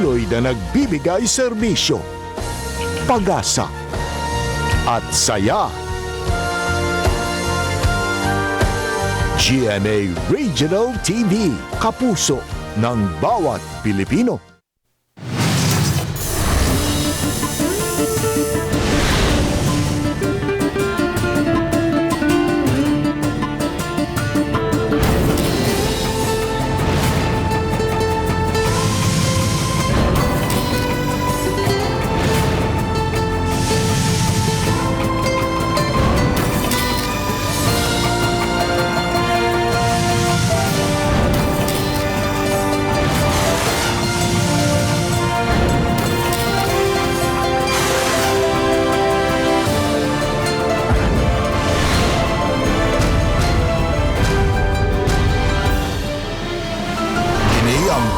patuloy na nagbibigay serbisyo, pag-asa at saya. GMA Regional TV, kapuso ng bawat Pilipino.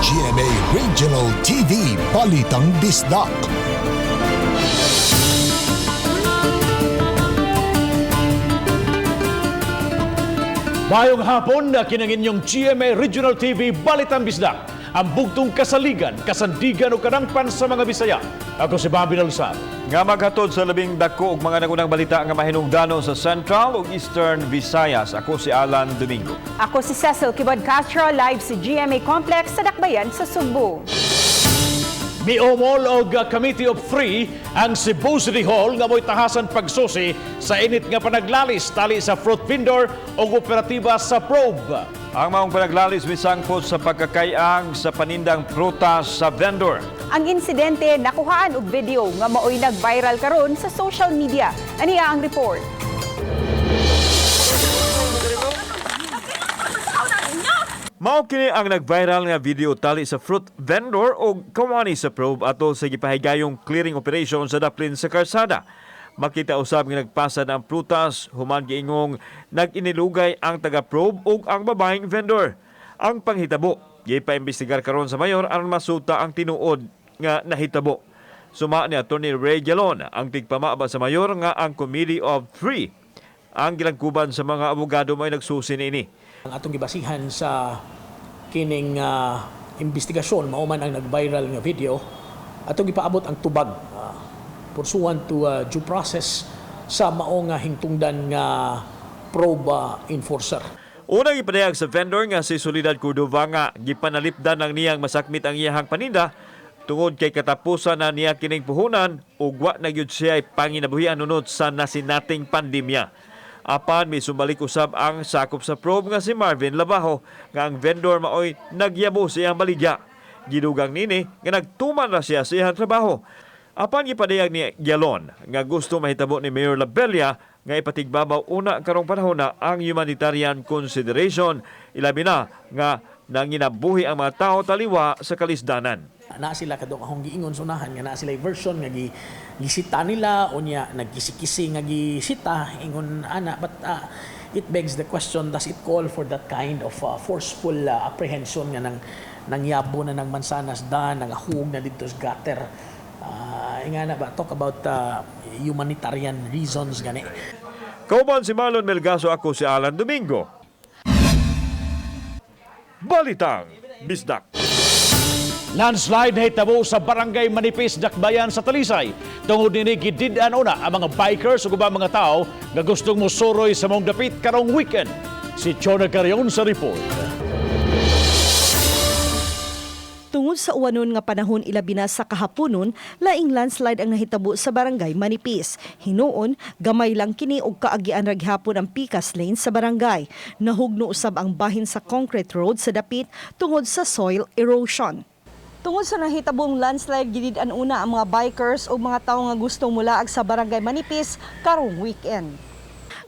GMA Regional TV, Balitang Bisdak. Mayong hapon na kinangin yung GMA Regional TV, Balitang Bisdak. Ang bugtong kasaligan, kasandigan o kanangpan sa mga Bisaya. Ako si Bobby Nalsar. Nga maghatod sa labing dako ug mga nagunang balita nga mahinungdano sa Central ug Eastern Visayas. Ako si Alan Domingo. Ako si Cecil Kibod Castro, live sa GMA Complex sa Dakbayan sa Cebu. Miomol og Committee of Three ang Cebu City Hall nga mo'y tahasan pagsusi sa init nga panaglalis tali sa fruit vendor o operatiba sa probe. Ang maong panaglalis misangkot sa pagkakayang sa panindang prutas sa vendor. Ang insidente nakuhaan og video nga maoy nag-viral karon sa social media. Ania ang report. Mao kini ang nag-viral nga video tali sa fruit vendor o kawani sa probe atol sa gipahigayong clearing operation sa daplin sa karsada. Makita usab nga nagpasa ang prutas human giingong nag-inilugay ang taga-probe ug ang babaeng vendor. Ang panghitabo gipaimbestigar karon sa mayor aron masuta ang tinuod nga nahitabo. Suma ni Attorney Ray Galon ang tigpamaba sa mayor nga ang Committee of Three ang gilangkuban sa mga abogado may nagsusi niini. Ang atong gibasihan sa kining investigasyon mao man ang nag-viral nga video atong gipaabot ang tubag pursuant to due process sa mao nga hingtungdan nga probe enforcer. Unang ipadayag sa vendor nga si Soledad Cordova nga gipanalipdan ng niyang masakmit ang iyahang paninda tungod kay katapusan na niya kining puhunan ug wa na gyud siya panginabuhian nunod sa nasinating pandemya. Apan may sumbalik usab ang sakop sa probe nga si Marvin Labajo nga ang vendor maoy nagyabo sa iyang baligya. Gidugang nini nga nagtuman na siya sa iyang trabaho. Apan gipadayag ni Galon nga gusto mahitabo ni Mayor Labella nga ipatigbabaw una karong panahon na ang humanitarian consideration ilabi na nga nanginabuhi ang mga tao taliwa sa kalisdanan. Na sila kadong akong giingon sunahan nga na sila version nga gisita nila o niya nagkisi-kisi nga gisita ingon ana but it begs the question, does it call for that kind of forceful apprehension nga nangyabo na ng mansanas da nangahug na dito sa gutter ingana ba talk about humanitarian reasons gani. Kauban si Marlon Melgaso, ako si Alan Domingo. Balitang Bisdak. Landslide na hitabo sa barangay Manipis, Dakbayan sa Talisay. Tungod nini gidid-an una ang mga bikers o mga tao nga gustong musuroy sa mong dapit karong weekend. Si Chona Carion sa report. Tungod sa uwanon nga panahon ilabi na sa kahaponon, laing landslide ang nahitabo sa barangay Manipis. Hinuon, gamay lang kini og kaagian ra gihapon ang Picas Lane sa barangay. Nahugno usab ang bahin sa concrete road sa dapit tungod sa soil erosion. Tungod sa nahitabong landslide, gidid-an una ang mga bikers o mga tao nga gustong mulaag sa barangay Manipis karong weekend.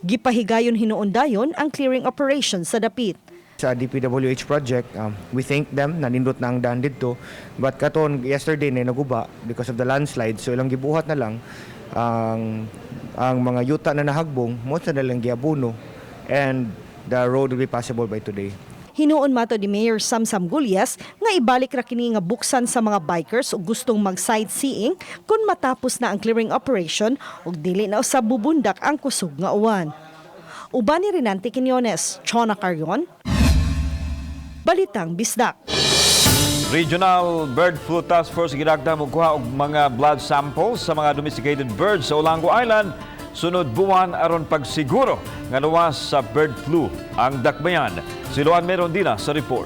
Gipahigayon hinuon dayon ang clearing operation sa dapit. Sa DPWH project, we thank them, nanindot na ang daan dito. But katon, yesterday na naguba because of the landslide. So ilang gibuhat na lang ang mga yuta na nahagbong, most na lang giabuno. And the road will be passable by today. Hinuon mato ni Mayor Samsam Gulyas nga ibalik ra kini nga buksan sa mga bikers ug gustong mag-sightseeing kung matapos na ang clearing operation ug dili na usab bubundak ang kusog nga uwan. Uban ni Renante Quiñones, Chona Carion, Balitang Bisdak. Regional Bird Flu Task Force gidagda mogkuha og mga blood samples sa mga domesticated birds sa Olango Island sunod buwan aron pagsiguro nga luwas sa bird flu ang dakbayan. Si Luan Merondina sa report.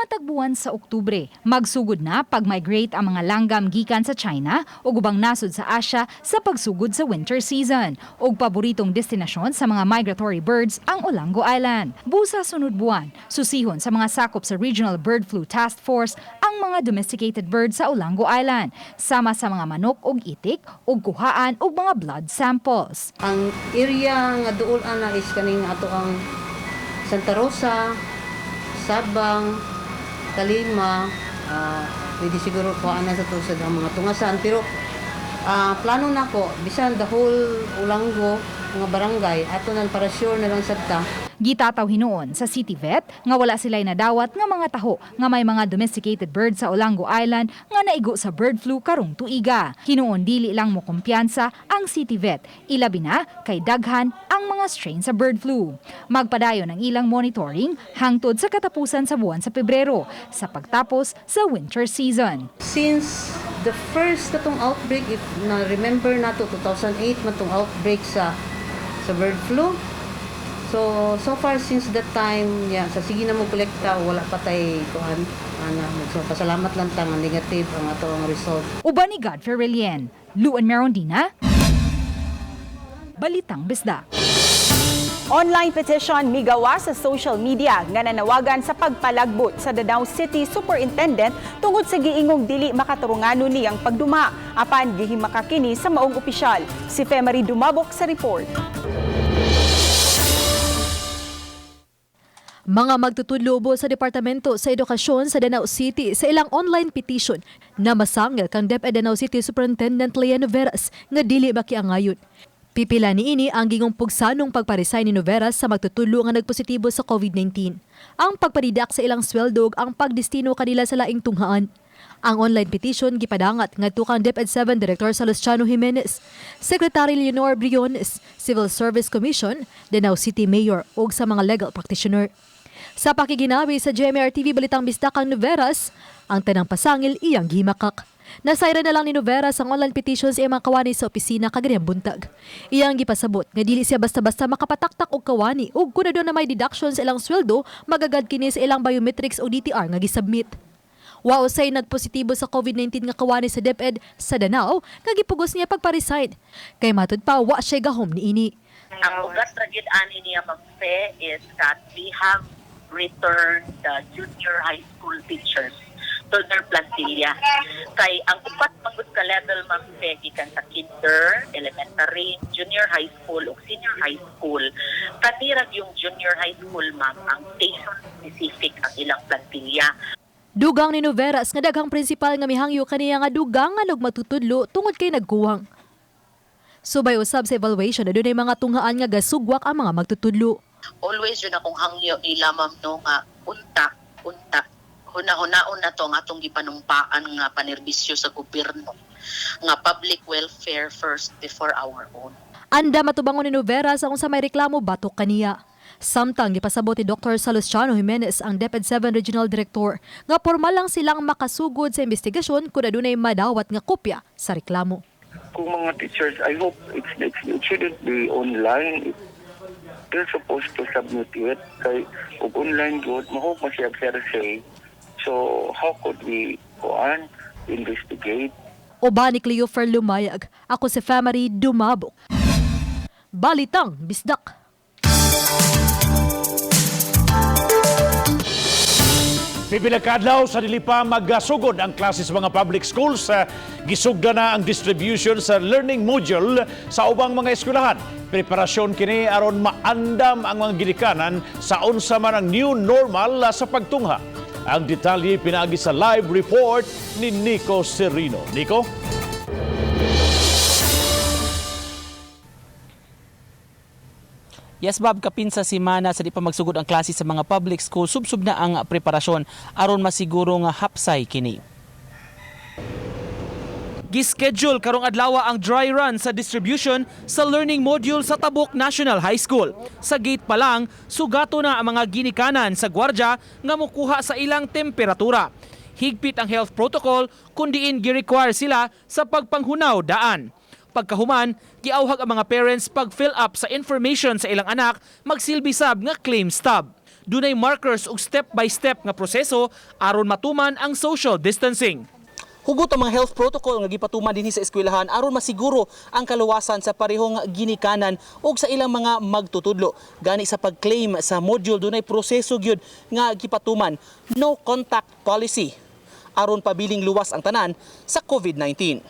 Matagbuan sa Oktubre, magsugod na pag-migrate ang mga langgam gikan sa China o ubang nasod sa Asia sa pagsugod sa winter season. Og paboritong destinasyon sa mga migratory birds ang Olango Island. Busa sunod buwan, susihon sa mga sakop sa Regional Bird Flu Task Force ang mga domesticated birds sa Olango Island, sama sa mga manok og itik og kuhaan og mga blood samples. Ang area nga duol ana is kaning ato ang Santa Rosa, Sabang, Talima, pwede siguro ko ana sa tusod ang mga tungasan. Pero plano na ko, bisan the whole Olango, mga barangay, ato nan para sure na lang sabta. Gitataw hinuon sa City Vet nga wala sila'y nadawat nga mga taho nga may mga domesticated birds sa Olango Island nga naigo sa bird flu karong tuiga. Hinuon dili lang mo kumpiyansa ang City Vet, ilabi na kay daghan ang mga strain sa bird flu. Magpadayon ang ilang monitoring hangtod sa katapusan sa buwan sa Pebrero sa pagtapos sa winter season. Since the first katong outbreak, if na remember nato 2008 matong outbreak sa bird flu. So far since that time, sa sige na mo kolekta, wala pa tay kuan. So pasalamat lang tang negative ang ato ang result. Uban ni Godfrey Relien, Luan Merondina, Balitang Bisdak. Online petition migawa sa social media nga nanawagan sa pagpalagbot sa Danao City Superintendent tungod sa giingong dili makaturungano niyang pagduma apan gihimaka kini sa maong opisyal. Si Femari Dumabok sa report. Mga magtutudlobo sa Departamento sa Edukasyon sa Danao City sa ilang online petition na masangil kang DepEd Danao City Superintendent Leah Noveras nga dili makiangayon. Pipila niini ang gingong pugsanong pagparesign ni Noveras sa magtutudlo nga nagpositibo sa COVID-19. Ang pagpadidak sa ilang sweldog ang pagdestino kanila sa laing tunghaan. Ang online petition gipadangat ngadto kang DepEd 7 Director Salustiano Jimenez, Secretary Leonor Briones, Civil Service Commission, Danao City Mayor ug sa mga legal practitioner. Sa pakiginawi sa GMA TV Balitang Bisdak ang Noveras, ang tanang pasangil iyang gimakak. Nasayra na lang ni Noveras ang online petitions sa mga kawani sa opisina kagayang buntag. Iyang gipasabot nga dili siya basta-basta makapataktak og kawani ug kun na may deduction sa ilang sweldo, magagad kini sa ilang biometrics o DTR nga gisubmit. Wa usay nagpositibo sa COVID-19 nga kawani sa DepEd sa Danao nga gipugos niya pagparesign. Kay matud pa wa siya gahom niini. Ang ugat ra gyud ani niya magpe is that we have returned the junior high school teachers to their plantilla. Kay ang upat magud ka level magpe gikan sa kinder, elementary, junior high school ug senior high school. Katirag yung junior high school ma'am ang station specific ang ilang plantilla. Dugang ni Noveras nga daghang prinsipal nga mihangyo kaniya nga dugang nga matutudlo tungod kay nagkuwang. Subay usab sa evaluation na dunay mga tunghaan nga gasugwak ang mga magtutudlo. Always yun akong hangyo nila ma'am no nga unta huna-hunaon na to nga atong gipanumpaan nga panerbisyo sa gobyerno nga public welfare first before our own. Anda matubangon ni Noveras ang unsa may reklamo batok kaniya. Samtang gipasabot ni Dr. Salustiano Jimenez ang DepEd 7 Regional Director nga formal lang silang makasugod sa investigasyon kung adunay madawat nga kopya sa reklamo. Kung mga teachers, I hope it shouldn't be online. They're supposed to submit it kay og online good mahok mo siya say. So how could we go on investigate? Oba ni Cleofer Lumayag, ako si Femari Dumabok. Balitang Bisdak. Pipila ka adlaw sa dili pa magasugod ang klase sa mga public schools. Gisugda na ang distribution sa learning module sa ubang mga eskwelahan. Preparasyon kini aron maandam ang mga gidikanan sa unsa man ang new normal sa pagtungha. Ang detalye pinaagi sa live report ni Nico Serino. Nico? Yes, Bob, kapin sa simana sa di pa magsugod ang klase sa mga public school, subsub na ang preparasyon aron masiguro nga hapsay kini. Gischedule karong adlaw ang dry run sa distribution sa learning module sa Tabuk National High School. Sa gate pa lang, sugato na ang mga ginikanan sa gwardya nga mokuha sa ilang temperatura. Higpit ang health protocol kundiin gi-require sila sa pagpanghunaw daan. Pagkahuman, giauhag ang mga parents pag-fill up sa information sa ilang anak magsilbi sab nga claim stub. Dunay markers ug step-by-step nga proseso aron matuman ang social distancing. Hugot ang mga health protocol nga gipatuman dinhi sa eskwelahan aron masiguro ang kaluwasan sa parehong ginikanan ug sa ilang mga magtutudlo. Gani sa pag-claim sa module dunay proseso gyud nga gipatuman, no contact policy aron pabiling luwas ang tanan sa COVID-19.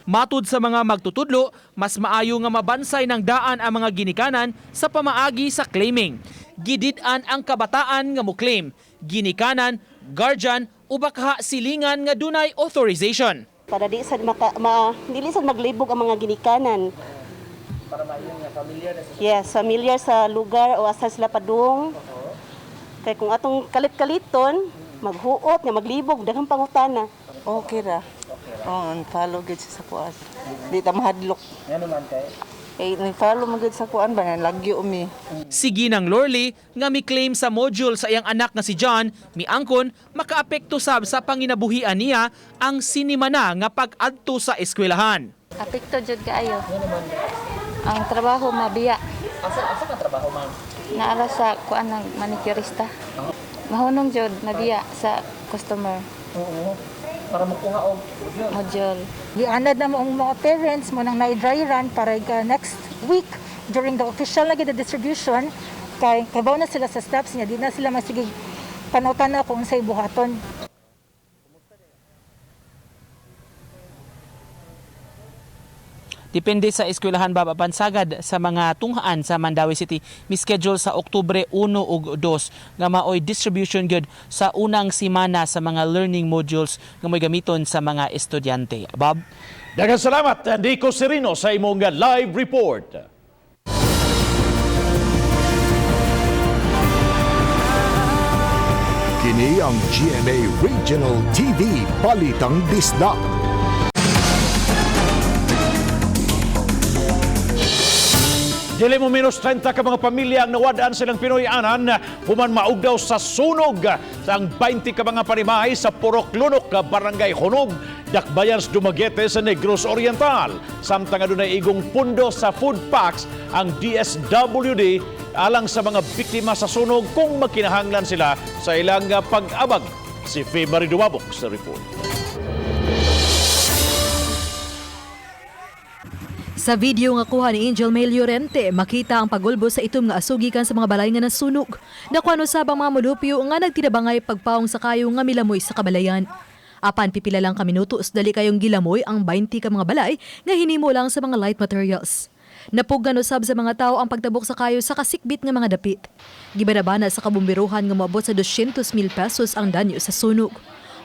Matud sa mga magtutudlo, mas maayo nga mabansay ng daan ang mga ginikanan sa pamaagi sa claiming. Gidid-an ang kabataan nga mo claim, ginikanan, guardian o baka silingan nga dunay authorization. Para di sad dili sad maglibog ang mga ginikanan. Para maayo nga familiar sa Yes, familiar sa lugar o asa sila padung. Kay kung atong kalit-kaliton, maghuot nga maglibog daghang pangutana. Okay ra. Follow gid sa kuan. Di ta mahadlok. Ngano man kay? Follow mo gid sa kuan ba lagyo umi. Sige nang Lorly nga mi claim sa module sa iyang anak nga si John, miangkon makaapekto sab sa panginabuhian niya ang sinimana nga pag-adto sa eskwelahan. Apekto jud kaayo. Ang trabaho mabiya. Asa ka trabaho ma'am? Naara sa kuan ng manicurista. Mahunong jud mabiya sa customer. Oo. Para makuha og module. Gianad na mo ang mga parents mo nang na-dry run para next week during the official na the distribution kay kabaw na sila sa steps niya di na sila masigig panutan na kung unsay buhaton. Depende sa eskwelahan babansagad sa mga tunghaan sa Mandawi City, mi-schedule sa Oktubre 1 ug 2 nga maoy distribution gyud sa unang semana sa mga learning modules nga moy gamiton sa mga estudyante. Bob? Daghang salamat, Nico Serino sa imong live report. Kini ang GMA Regional TV Balitang Bisdak. Dili mo minus 30 ka mga pamilya ang nawadaan silang Pinoy-anan human maugdaw sa sunog sa ang 20 ka mga panimay sa Purok Lunok, Barangay Hunog, Dakbayan sa Dumaguete sa Negros Oriental. Samtang adunay igong pundo sa food packs ang DSWD alang sa mga biktima sa sunog kung magkinahanglan sila sa ilang pag-abag. Si Faye Marie Dumabok sa report. Sa video nga kuha ni Angel May Llorente, makita ang pagulbo sa itom nga asugikan sa mga balay nga nasunog. Nakuano sabang mga molupyo nga nagtinabangay pagpaong sa kayo nga milamoy sa kabalayan. Apan pipila lang ka minutos dali kayong gilamoy ang 20 ka mga balay nga hinimo lang sa mga light materials. Napuggan usab sa mga tao ang pagtabok sa kayo sa kasikbit nga mga dapit. Gibanabana sa kabumbiruhan nga moabot sa 200,000 pesos ang danyo sa sunog.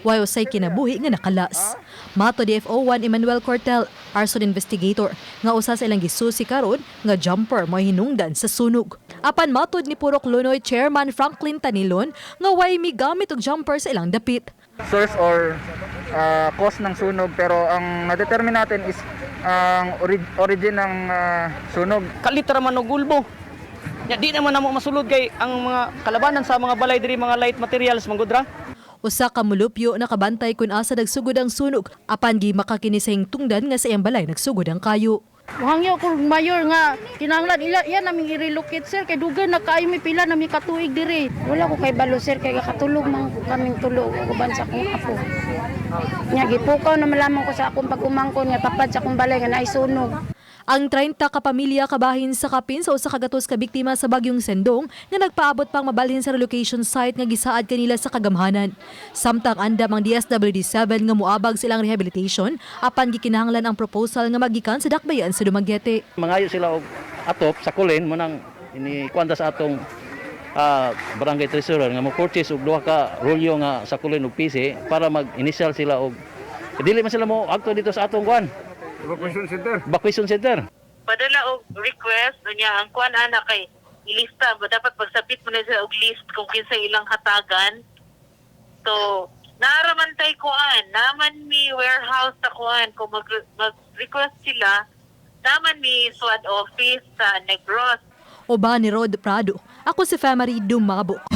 Wayo say kinabuhi nga nakalas. Mato DFO1 Emmanuel Cortel, arson investigator, nga usa sa ilang gisusi karon nga jumper mo hinungdan sa sunog. Apan matod ni Purok Lunoy Chairman Franklin Tanilon nga way migamit og jumper sa ilang dapit. Source or cause ng sunog pero ang na-determine natin is ang origin ng sunog. Kalitra man og gulbo. Ya di naman namo masulod kay ang mga kalabanan sa mga balay diri mga light materials manggudra. Usa ka molupyo nakabantay kun asa nagsugod ang sunog apan gi makakinising tungdan nga sa iyang balay nagsugod ang kayo. Hangyo ko mayor nga kinahanglan ila yan naming i-relocate sir kay dugan na kaayo mi pila na mi katuig diri. Wala ko kay balo sir kay katulog man kaming tulo uban sa akong apo. Nya gipukaw na malaman ko sa akong pag-umangkon nga tapad sa akong balay nga naay sunog. Ang 30 ka pamilya kabahin sa kapin sa usa ka gatos ka biktima sa bagyong Sendong nga nagpaabot pang mabalhin sa relocation site nga gisaad kanila sa kagamhanan. Samtang andam ang DSWD-7 nga muabag silang rehabilitation apan gikinahanglan ang proposal nga magikan sa Dakbayan sa Dumaguete. Mangayo sila og atop sa kulin mo nang inikwanta sa atong barangay treasurer nga mo purchase og duha ka rolyo nga sa kulin og PC para mag-initial sila og dili man sila mo agto dito sa atong kuan. Evacuation center. Padala og request niya ang kuan ana kay ilista ba dapat pagsabit mo na sa og list kung kinsa ilang hatagan. So naaraman tay may kuan, naman mi warehouse sa kuan, kung mag-request sila, naman mi SWAT office sa Negros. Oba ni Rod Prado. Ako si Famary Dumabok.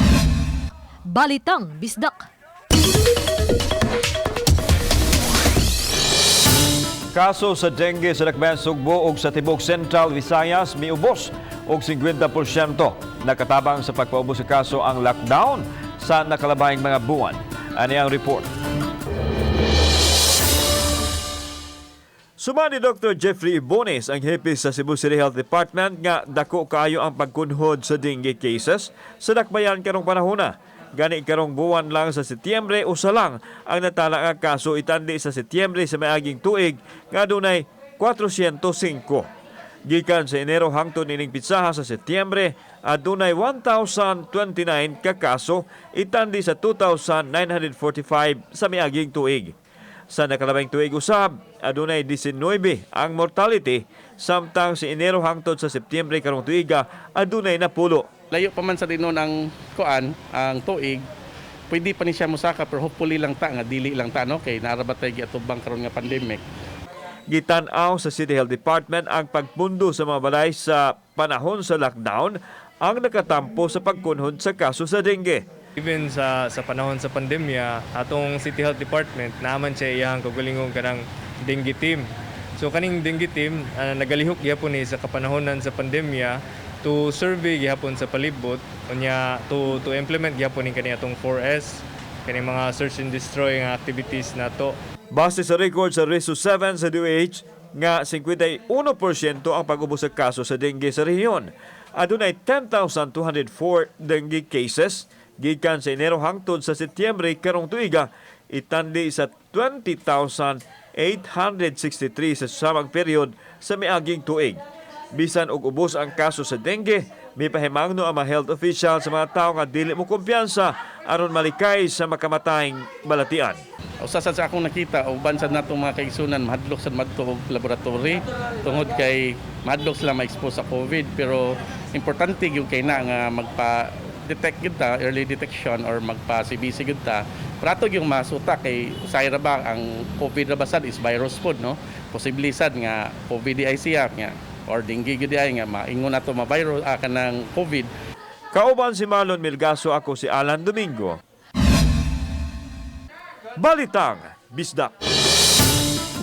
Balitang Bisdak. Kaso sa dengue sa Dakbayan Sugbo ug sa Tibok Central Visayas miubos og 50%. Nakatabang sa pagpaubos sa kaso ang lockdown sa nakalabahing mga buwan. Ania ang report. Suma ni Dr. Jeffrey Ibones, ang hepe sa Cebu City Health Department, nga dako kaayo ang pagkunhod sa dengue cases sa Dakbayan karong panahona. Gani karong buwan lang sa Setyembre, usa lang ang natala nga kaso itandi sa Setyembre sa maaging tuig nga dunay 405. Gikan sa Enero hangtod ining pitsaha sa Setyembre, adunay 1,029 ka kaso itandi sa 2,945 sa miaging tuig. Sa nakalabing tuig usab, adunay 19 ang mortality, samtang si Enero hangtod sa Setyembre karong tuiga adunay 10. Layo pa man sa dinon ang kuan, ang tuig, pwede pa ni siya musaka pero hopefully lang ta nga dili lang ta no kay narabatay giatubang karon nga pandemic. Gitan-aw sa City Health Department ang pagpundo sa mga balay sa panahon sa lockdown ang nakatampo sa pagkunhod sa kaso sa dengue. Even sa panahon sa pandemya, atong City Health Department naman siya iyang kagalingon kanang dengue team. So kaning dengue team nagalihok gyapon ni sa kapanahonan sa pandemya to survey gihapon sa palibot unya to implement gihapon ni kani atong 4S kani mga search and destroy nga activities nato. Base sa record sa Reso 7 sa DOH nga 51% ang pag-ubos sa kaso sa dengue sa rehiyon. Adunay 10,204 dengue cases gikan sa Enero hangtod sa Setyembre karong tuiga itandi sa 20,863 sa samang period sa miaging tuig. Bisan og ubos ang kaso sa dengue, may pahimangno ang mga health official sa mga tao nga dili mo kumpiyansa aron malikay sa makamatayng balatian. Usa sa akong nakita uban sa natong mga kaigsunan mahadlok sa madto og laboratory tungod kay mahadlok sila ma-expose sa COVID, pero importante gyud kay na nga magpa-detect gyud ta, early detection or magpa-CBC gyud ta. Prato yung masuta kay usay ra ba ang COVID ra ba sad is virus pod no. Posible sad nga COVID di siya nga or dengue gyud ay nga maingon nato ma-virus kanang COVID. Kauban si Marlon Milgaso, ako si Alan Domingo. Balitang Bisdak.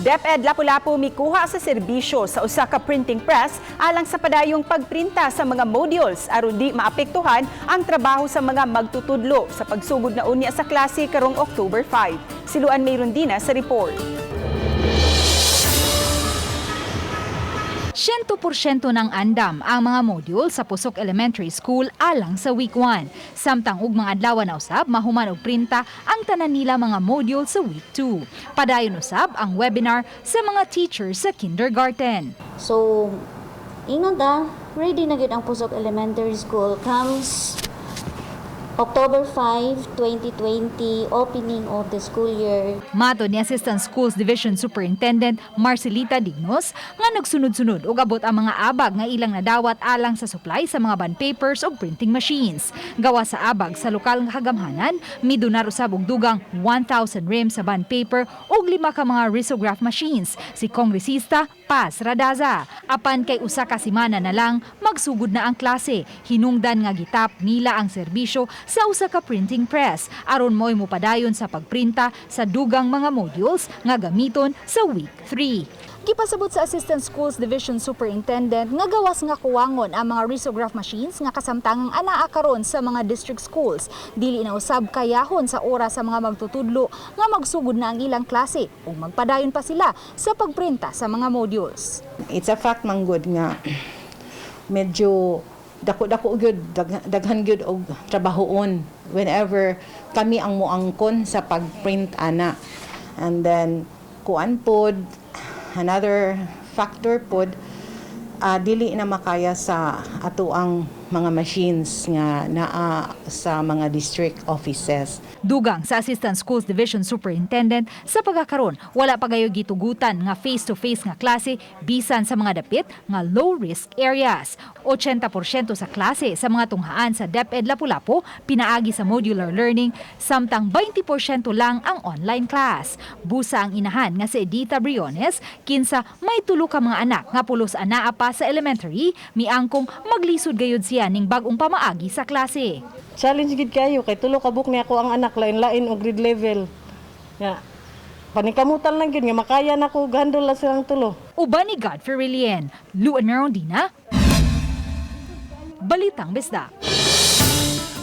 DepEd Lapu-Lapu mikuha sa serbisyo sa usa ka printing press alang sa padayong pagprinta sa mga modules aron di maapektuhan ang trabaho sa mga magtutudlo sa pagsugod na unya sa klase karong October 5. Siluan Mayron Dina sa report. 100% ng andam ang mga module sa Pusok Elementary School alang sa week 1. Samtang ug mga adlaw na usab mahuman og printa ang tanan nila mga module sa week 2. Padayon usab ang webinar sa mga teachers sa kindergarten. So, ingnon ta, ready na gyud ang Pusok Elementary School comes October 5, 2020, opening of the school year. Mato ni Assistant Schools Division Superintendent Marcelita Dignos nga nagsunod-sunod og abot ang mga abag nga ilang nadawat alang sa supply sa mga bond papers ug printing machines. Gawa sa abag sa lokal nga kagamhanan, midunar usab og dugang 1,000 reams sa bond paper ug 5 ka mga risograph machines. Si Kongresista Paz Radaza, apan kay usa ka semana na lang magsugod na ang klase. Hinungdan nga gitap nila ang serbisyo sa usa ka printing press aron mo'y mupadayon sa pagprinta sa dugang mga modules nga gamiton sa week 3. Gipasabot sa Assistant Schools Division Superintendent nga gawas nga kuwangon ang mga risograph machines nga kasamtangang anaa karon sa mga district schools. Dili na usab kayahon sa oras sa mga magtutudlo nga magsugod na ang ilang klase ug magpadayon pa sila sa pagprinta sa mga modules. It's a fact man good nga medyo dako gyud daghan gyud og trabahoon whenever kami ang moangkon sa pagprint ana. And then kuan pod another factor pod dili na makaya sa ato ang mga machines nga naa sa mga district offices. Dugang sa Assistant Schools Division Superintendent, sa pagkakaroon, wala pa gayo gitugutan nga face-to-face nga klase bisan sa mga dapit nga low-risk areas. 80% sa klase sa mga tunghaan sa DepEd Lapu-Lapu pinaagi sa modular learning, samtang 20% lang ang online class. Busa ang inahan nga si Edita Briones, kinsa may tulo ka mga anak nga pulos anaa pa sa elementary, miangkong maglisod gayud siya ning bagong pamaagi sa klase. Challenge gid kayo kay tulo ka buk ni ako ang anak lain-lain og grade level. Ya. Panikamutan lang gid nga makaya nako gandol la silang tulo. Uban ni Godfrey Rilien, Luan Merondina, Balitang Bisdak.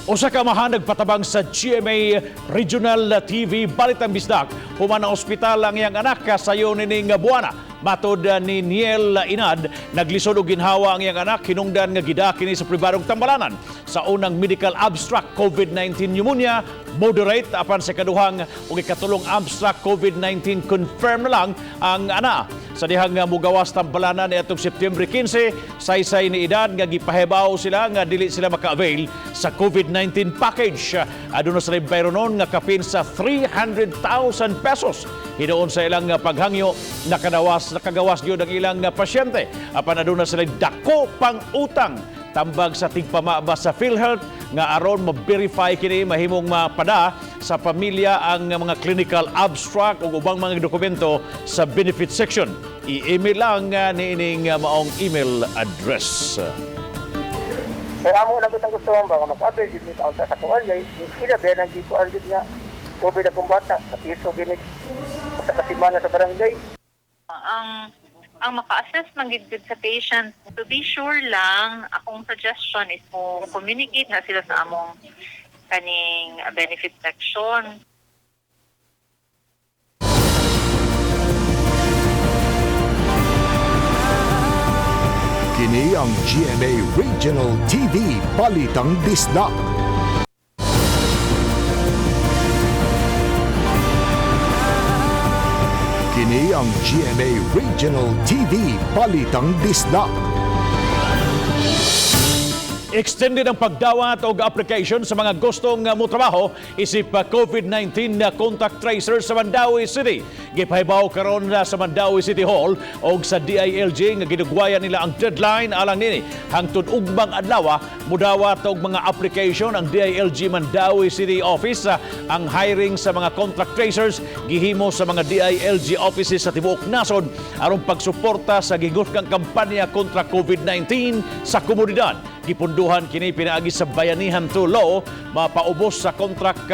Usa ka mahanag patabang sa GMA Regional TV Balitang Bisdak. Human ang ospital ang iyang anak sayo nining buwana. Matod ni Niel Inad, naglisod og ginhawa ang iyang anak hinungdan nga gidaki ni sa pribadong tambalanan. Sa unang medical abstract COVID-19 pneumonia, moderate apan sa kaduhang ug ikatulong abstract COVID-19 confirm na lang ang ana. Sa dihang mugawas tambalanan niadtong September 15, saysay ni edad nga gipahibaw sila nga dili sila maka-avail sa COVID-19 package. Aduna sila bayronon nga kapin sa 300,000 pesos. Hinuon sa ilang paghangyo nakagawas gyud ang ilang pasyente. Apan aduna sila dako pang utang tambag sa tigpamaba sa PhilHealth nga aron ma-verify kini mahimong mapada sa pamilya ang mga clinical abstract ug ubang mga dokumento sa benefit section. I-email lang ni ining maong email address. Kaya amo na kitang gusto ba mag-avail gid nito sa kuan gay sila ba nang gito gid nga COVID na kumbata sa piso gini sa kasimana sa barangay. Ang maka-assess ng gid sa patient, to be sure lang, akong suggestion is mo communicate na sila sa among kaning benefit section. Kini ang GMA Regional TV Balitang Bisdak. Kini ang GMA Regional TV Balitang Bisdak. Extended ang pagdawat o application sa mga gustong motrabaho isip COVID-19 na contact tracer sa Mandawi City. Gipahibaw karon sa Mandawi City Hall o sa DILG nga ginugwayan nila ang deadline alang nini. Hangtod ugmang adlaw mudawat og mga application ang DILG Mandawi City Office. Ang hiring sa mga contact tracers gihimo sa mga DILG offices sa tibuok nasod aron pagsuporta sa gigusgang kampanya kontra COVID-19 sa komunidad. Gipunduhan kini pinaagi sa bayanihan to law, mapaubos sa contract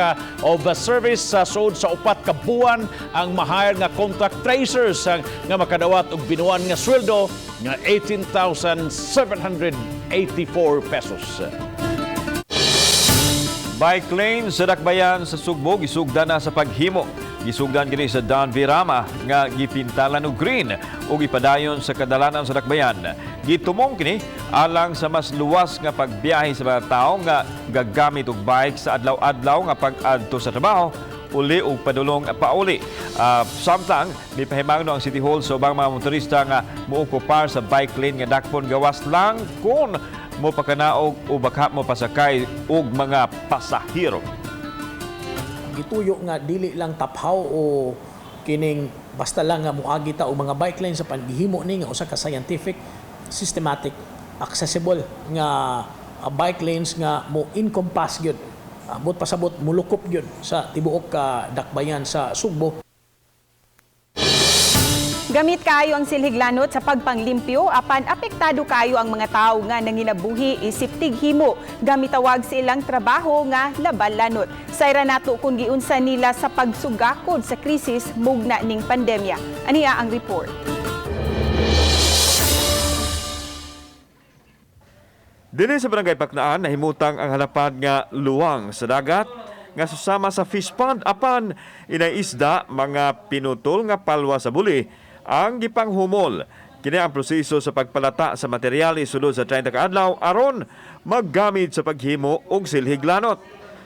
of service sa sud sa upat ka buwan ang mahire nga contact tracers nga makadawat og binuan nga sweldo nga 18,784 pesos. Bike lane sa dakbayan sa Sugbo gisugdan na sa paghimo. Gisugdan kini sa Don Virama nga gipintalan og green ug ipadayon sa kadalanan sa dakbayan. Gitumong kini alang sa mas luwas nga pagbiyahe sa mga tawo nga gagamit og bike sa adlaw-adlaw nga pag-adto sa trabaho uli o padulong pauli. Samtang mipahimangno ang City Hall sa ubang mga motorista nga muokupar sa bike lane nga dakpon gawas lang kung mo pakanaog o baka mo pasakay og mga pasahero. Gituyo nga dili lang taphaw o kining basta lang nga muagi ta og mga bike lane sa paghihimo ni nga usa ka scientific, systematic, accessible nga bike lanes nga mo encompass gyud abot pasabot mulukop gyud sa tibuok ka dakbayan sa Sugbo. Gamit kayo ang silhiglanot sa pagpanglimpyo apan apektado kayo ang mga tao nga nanginabuhi isip tighimo gamit tawag sa ilang trabaho nga labalanot. Sayra nato kung giunsa nila sa pagsugakod sa krisis mugna ning pandemya. Ania ang report. Dinhi sa Barangay Paknaan nahimutang ang halapad nga luwang sa dagat nga susama sa fish pond apan inay isda mga pinutol nga palwa sa buli ang gipanghumol. Kini ang proseso sa pagpalata sa materyales sulod sa 30 ka adlaw aron maggamit sa paghimo og silhiglanot.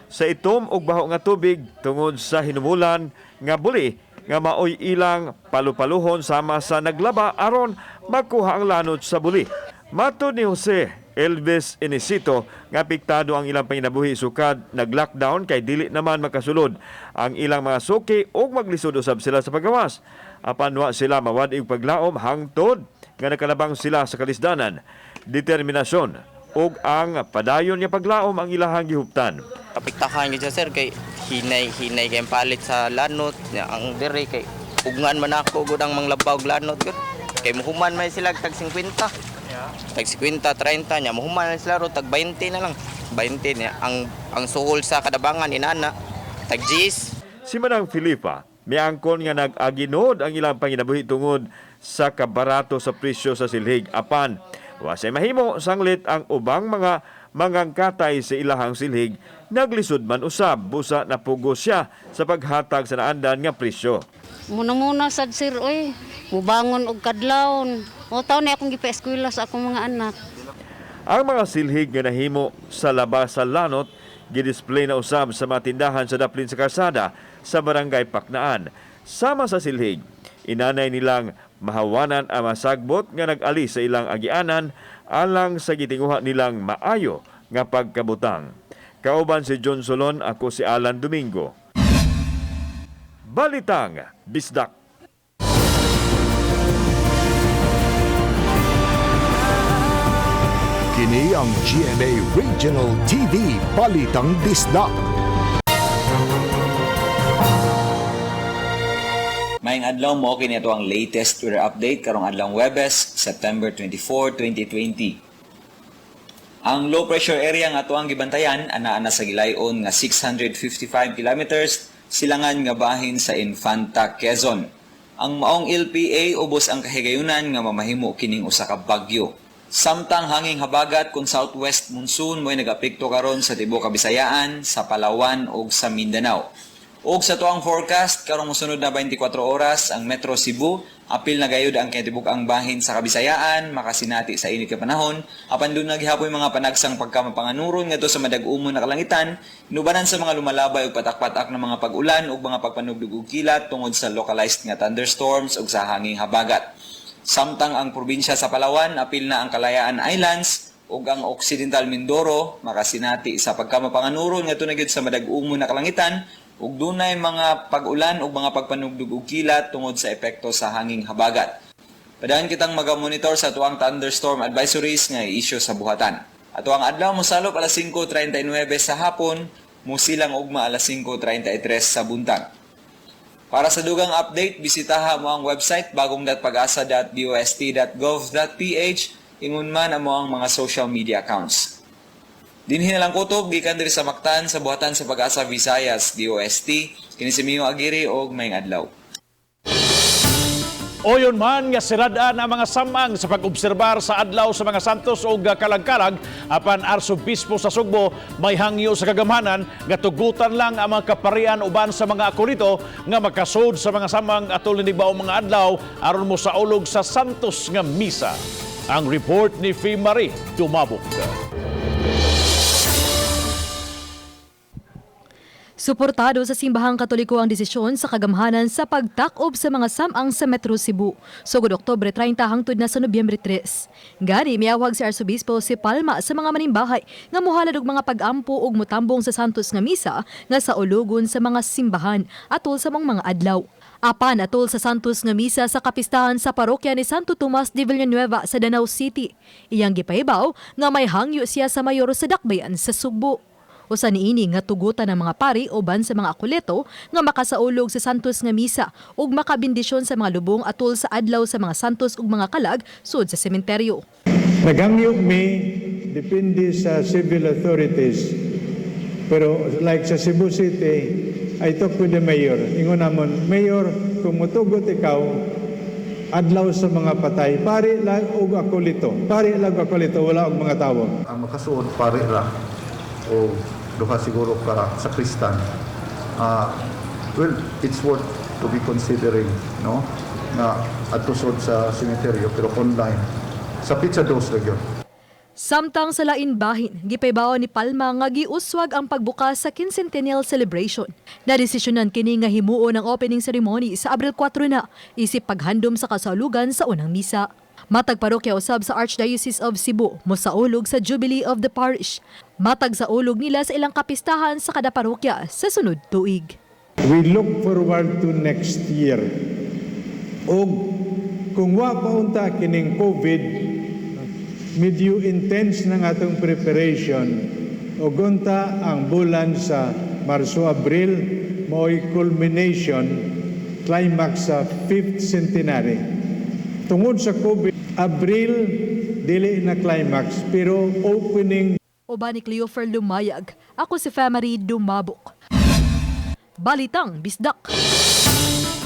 Sa itom og baho nga tubig tungod sa hinumulan nga buli nga maoy ilang palupaluhon sama sa naglaba aron magkuha ang lanot sa buli. Matod ni Jose Elvis Inisito nga apektado ang ilang panginabuhi sukad nag-lockdown kay dili naman makasulod ang ilang mga suki o maglisod usab sila sa paggawas. Apan wa sila mawad ing paglaom hangtod nga nakalabang sila sa kalisdanan, determinasyon ug ang padayon nga paglaom ang ilahang gihuptan. Apektahan gyud sir kay hinay kay palit sa lanot ang diri kay ugngan man ako gud ang manglabaw og lanot gud kay muhuman man sila tag 50. Tag 50 30 nya muhuman man sila ro tag 20 na lang. 20 niya ang suhol sa kadabangan inana tag 10. Si Manang Filipa miangkon nga nag-aginod ang ilang panginabuhi tungod sa kabarato sa presyo sa silhig. Apan wa say mahimo sanglit ang ubang mga mangangkatay sa ilahang silhig, naglisod man usab busa napugos siya sa paghatag sa naandan nga presyo. Muna sad sir oy, mubangon og kadlawon. O taon na akong gipa-eskwela sa akong mga anak. Ang mga silhig nga nahimo sa labas sa lanot gidisplay na usab sa mga tindahan sa daplin sa karsada sa barangay Paknaan. Sama sa silhig, inanay nilang mahawanan ang masagbot nga nag-ali sa ilang agianan alang sa gitinguha nilang maayo nga pagkabutang. Kauban si John Solon, ako si Alan Domingo. Balitang Bisdak. Kini ang GMA Regional TV Balitang Bisdak. Maayong adlaw mo kini ato ang latest weather update karong adlawng Huwebes, September 24, 2020. Ang low pressure area nga ato ang gibantayan ana sa gilayon nga 655 kilometers silangan nga bahin sa Infanta, Quezon. Ang maong LPA ubos ang kahigayunan nga mamahimo kining usa ka bagyo. Samtang hanging habagat kung southwest monsoon mo'y nag-apekto karon sa tibuok Kabisayaan, sa Palawan ug sa Mindanao. Og sa tuang forecast karong mosunod na 24 oras ang Metro Cebu apil na gayud ang kitibuk-ang bahin sa Kabisayaan makasinati sa init nga panahon apan dun naghihapoy mga panagsang pagkamapanganuron ngadto sa madag-umon na kalangitan inubanan sa mga lumalabay ug patak-patak na mga pag-ulan ug mga pagpanugdog ug kilat tungod sa localized nga thunderstorms ug sa hanging habagat. Samtang ang probinsya sa Palawan apil na ang Kalayaan Islands ug ang Occidental Mindoro makasinati sa pagkamapanganuron ngadto na gyud sa madag-umon na kalangitan ug dunay mga pag-ulan ug mga pagpanugdog ug kilat tungod sa epekto sa hanging habagat. Padayon kitang maga-monitor sa tuang thunderstorm advisories nga i-issue sa buhatan. Ato ang adlaw mosalop alas 5:39 sa hapon, musilang ugma alas 5:33 sa buntag. Para sa dugang update, bisitaha mo ang website bagongdatpagasa.dost.gov.ph ingon man amo ang mga social media accounts. Dinhi na lang kutob gikan diri sa Mactan sa buhatan sa Pag-asa Visayas DOST kini si Mio Aguirre og maayong adlaw. Oyon man nga siradaan ang mga samang sa pag-obserbar sa adlaw sa mga santos o kalag-kalag apan Arsobispo sa Sugbo may hangyo sa kagamhanan nga tugutan lang ang mga kaparian uban sa mga akolito nga makasud sa mga samang atol ni baong mga adlaw aron mo sa ulog sa santos nga misa. Ang report ni Fee Marie Tumabok. Suportado sa simbahang Katoliko ang desisyon sa kagamhanan sa pagtakob sa mga samang sa Metro Cebu. Sugod Oktubre 30 hangtod na sa Nobyembre 3. Gani miawag si Arsobispo si Palma sa mga manimbahay nga mohalad og mga pag-ampo ug motambong sa Santos nga misa nga sa ulugon sa mga simbahan atol sa mga adlaw. Apan atol sa Santos nga misa sa kapistahan sa parokya ni Santo Tomas de Villanueva sa Danau City. Iyang gipahibaw nga may hangyo siya sa mayor sa Dakbayan sa Sugbo. Usa niini nga tugutan ng mga pari uban sa mga akuleto nga makasaulog sa Santos nga misa ug makabindisyon sa mga lubong atol sa adlaw sa mga santos ug mga kalag sud sa sementeryo. Naghangyo mi depende sa civil authorities. Pero like sa Cebu City, I talk with the mayor. Ingon namon, Mayor, kung mutugot ikaw adlaw sa mga patay, pari lang og akulito. Pari lang og akulito, wala og mga tawo. Ang makasuod pari ra o duha siguro ka sa Kristan. Well, it's worth to be considering, no? Na atusod sa sementeryo pero online. Sa pizza dose ra gyud. Samtang sa lain bahin, gipaybaw ni Palma nga giuswag ang pagbukas sa quincentennial celebration. Nadesisyonan kini nga himuon ang opening ceremony sa Abril 4 na, isip paghandom sa kasaulugan sa unang misa. Matag parokya usab sa Archdiocese of Cebu, mosaulog sa Jubilee of the Parish. Matag sa ulog nila sa ilang kapistahan sa kada parokya sa sunod tuig. We look forward to next year. O kung wa pa unta kining COVID, medyo intense ng atong preparation. O gunta ang bulan sa Marso-Abril, mo'y culmination, climax sa 5th centenary. Tungod sa COVID, Abril, dili na climax, pero opening. Oba ni Cleofer Lumayag, ako si Family Dumabok. Balitang Bisdak.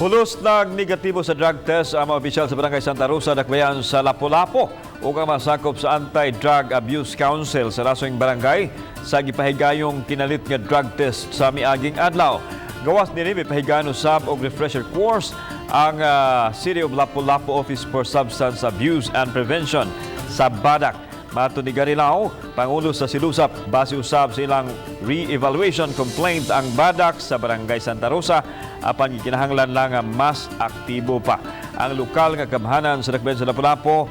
Pulos ng negatibo sa drug test ang mga opisyal sa Barangay Santa Rosa Dakbayan sa Lapu-Lapu ug ang masakop sa Anti-Drug Abuse Council sa Rasoing Barangay sa gipahigayong kinalit nga drug test sa miaging adlaw. Gawas nini mipahigayon usab og refresher course ang City of Lapu-Lapu Office for Substance Abuse and Prevention sa Badak. Mato ni Garilao, Pangulo sa Silusap, base usab sa ilang re-evaluation complaint ang Badak sa Barangay Santa Rosa apan gikinahanglan lang nga mas aktibo pa. Ang lokal nga kabhanan sa Dakbayan sa Lapu-Lapu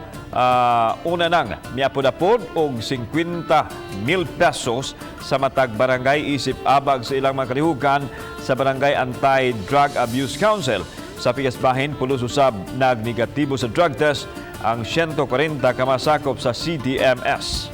una nang miapod-apod og 50,000 pesos sa matag barangay isip abag sa ilang mga kalihukan sa Barangay Anti-Drug Abuse Council. Sa pikas bahin, pulos usab nagnegatibo sa drug test ang 140 kamasakop sa CDMS.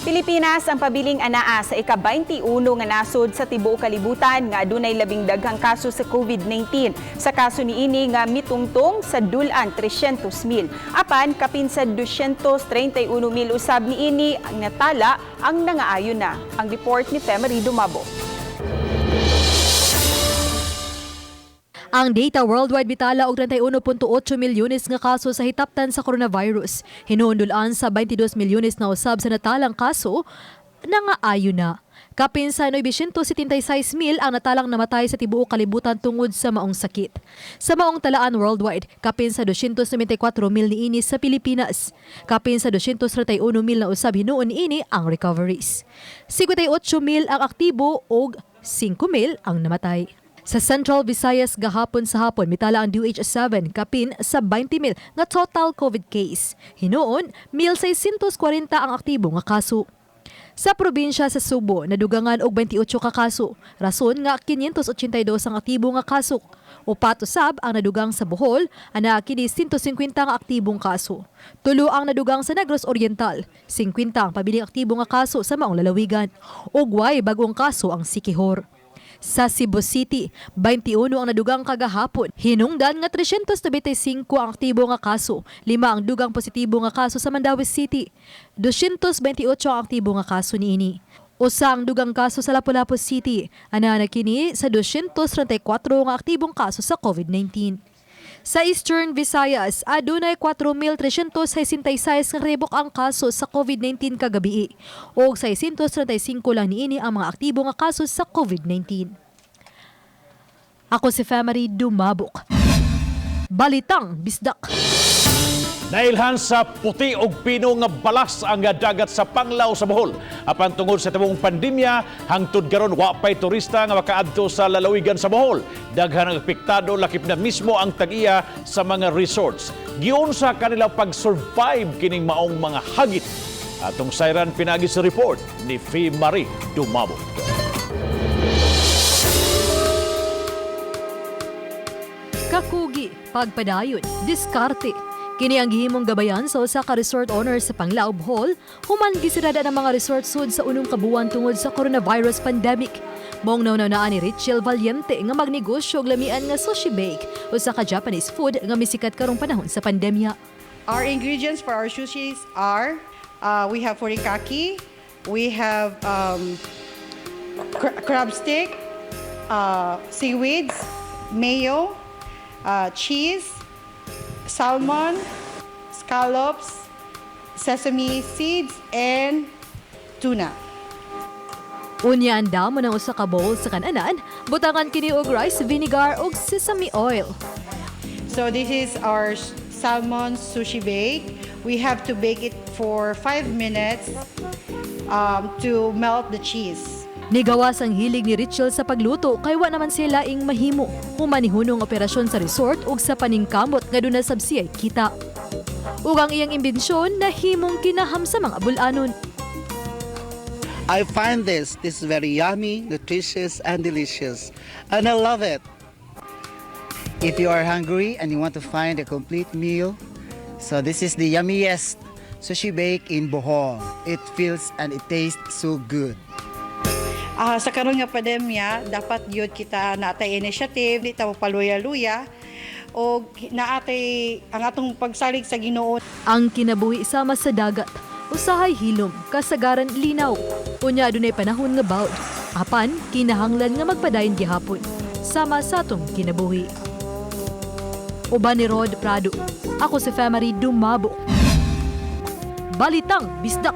Pilipinas ang pabiling anaa sa ika-21 nga nasod sa tibuok kalibutan nga adunay labing daghang kaso sa COVID-19. Sa kaso niini nga mitungtong sa dulan 300,000. Apan kapin sa 231,000 usab niini ang natala ang nangaayon na. Ang report ni Family Dumabok. Ang data worldwide bitala og 31.8 milyones nga kaso sa hitaptan sa coronavirus. Hinuundulan sa 22 milyones na usab sa natalang kaso nangaayon na. Kapin sa 976,000 ang natalang namatay sa tibuok kalibutan tungod sa maong sakit. Sa maong talaan worldwide, kapin sa 294,000 niini sa Pilipinas. Kapin sa 231,000 na usab hinuon niini ang recoveries. 58,000 ang aktibo ug 5,000 ang namatay. Sa Central Visayas gahapon sa hapon mitala ang DH7 kapin sa 20,000 nga total COVID case. Hinuon 1,640 ang aktibo nga kaso. Sa probinsya sa Cebu nadugangan og 28 ka kaso. Rason nga 582 ang aktibo nga kaso. Upat usab ang nadugang sa Bohol, ana kini 150 ang aktibong kaso. Tulo ang nadugang sa Negros Oriental, 50 ang pabiling aktibo nga kaso sa maong lalawigan. Ug way bagong kaso ang Siquijor. Sa Cebu City, 21 ang nadugang kagahapon. Hinungdan nga 395 ang aktibo nga kaso. 5 ang dugang positibo nga kaso sa Mandawi City. 228 ang aktibo nga kaso niini. Usa ang dugang kaso sa Lapu-Lapu City. Ana kini sa 234 nga aktibong kaso sa COVID-19. Sa Eastern Visayas, adunay 4,366 nga rebok ang kaso sa COVID-19 kagabi. O 635 lang niini ang mga aktibo nga kaso sa COVID-19. Ako si Family Dumabok. Balitang Bisdak. Nailhan sa puti og pino nga balas ang dagat sa Panglao sa Bohol. Apan tungod sa tabong pandemya, hangtod karon wa pay turista nga makaadto sa lalawigan sa Bohol. Daghan ang apektado lakip na mismo ang tag-iya sa mga resorts. Giunsa kanila pag-survive kining maong mga hagit. Atong sayran pinagi sa report ni Fee Marie Dumabot. Kakugi, pagpadayon, diskarte. Kini ang gihimong gabayan sa usa ka resort owner sa Panglao, Bohol, human gisirada ng mga resort sud sa unong kabuwan tungod sa coronavirus pandemic. Mong naunaan ni Richel Valiente nga magnegosyo og lamian nga sushi bake, usa ka Japanese food nga misikat karong panahon sa pandemya. Our ingredients for our sushis are we have furikake, we have crab stick, seaweeds, mayo, cheese, salmon, scallops, sesame seeds, and tuna. Unya anda mo ng usa ka bowl sa kananan, butangan kini og rice vinegar ug sesame oil. So this is our salmon sushi bake. We have to bake it for 5 minutes to melt the cheese. Nigawas ang hilig ni Richel sa pagluto kay wa naman siya laing mahimo. Humanihunong operasyon sa resort ug sa paningkamot nga doon na sabsiyay kita. Ug ang iyang imbensyon na himong kinaham sa mga bulanon. I find this very yummy, nutritious, and delicious. And I love it. If you are hungry and you want to find a complete meal, so this is the yummiest sushi bake in Bohol. It feels and it tastes so good. Sa karon nga pandemya, dapat yun kita natay initiative, di tawo paluya-luya, o naatay ang atong pagsalig sa Ginoo. Ang kinabuhi sama sa dagat, usahay hilom, kasagaran linaw. Unya adunay panahon nga bawd. Apan kinahanglan nga magpadayon gihapon sama sa atong kinabuhi. Uban ni Rod Prado, ako si Famary Dumabo. Balitang Bisdak.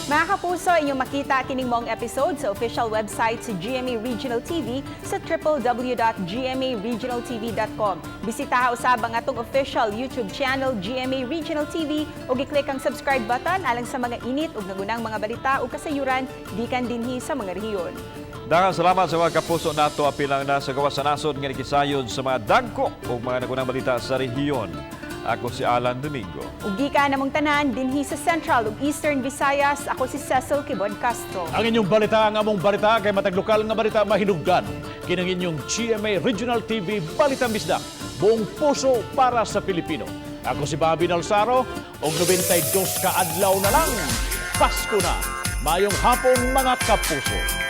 Mga kapuso, inyong makita kining mong episode sa official website sa GMA Regional TV sa www.gmaregionaltv.com. Bisitaha usab ang atong official YouTube channel GMA Regional TV ug i-click ang subscribe button alang sa mga init ug nagunang mga balita ug kasayuran gikan dinhi sa mga rehiyon. Daghang salamat sa mga kapuso nato apilang na sa gawas sa nasod nga nakisayon sa mga dagko ug mga nagunang balita sa rehiyon. Ako si Alan Domingo. Ug gikan namong tanan dinhi sa Central ug Eastern Visayas, ako si Cecil Kibon Castro. Ang inyong balita, ang among balita kay matag lokal nga balita mahinugdan. Kinang inyong GMA Regional TV Balitang Bisdak. Buong puso para sa Pilipino. Ako si Bobby Nalsaro ug 92 ka adlaw na lang. Pasko na. Mayong hapon mga kapuso.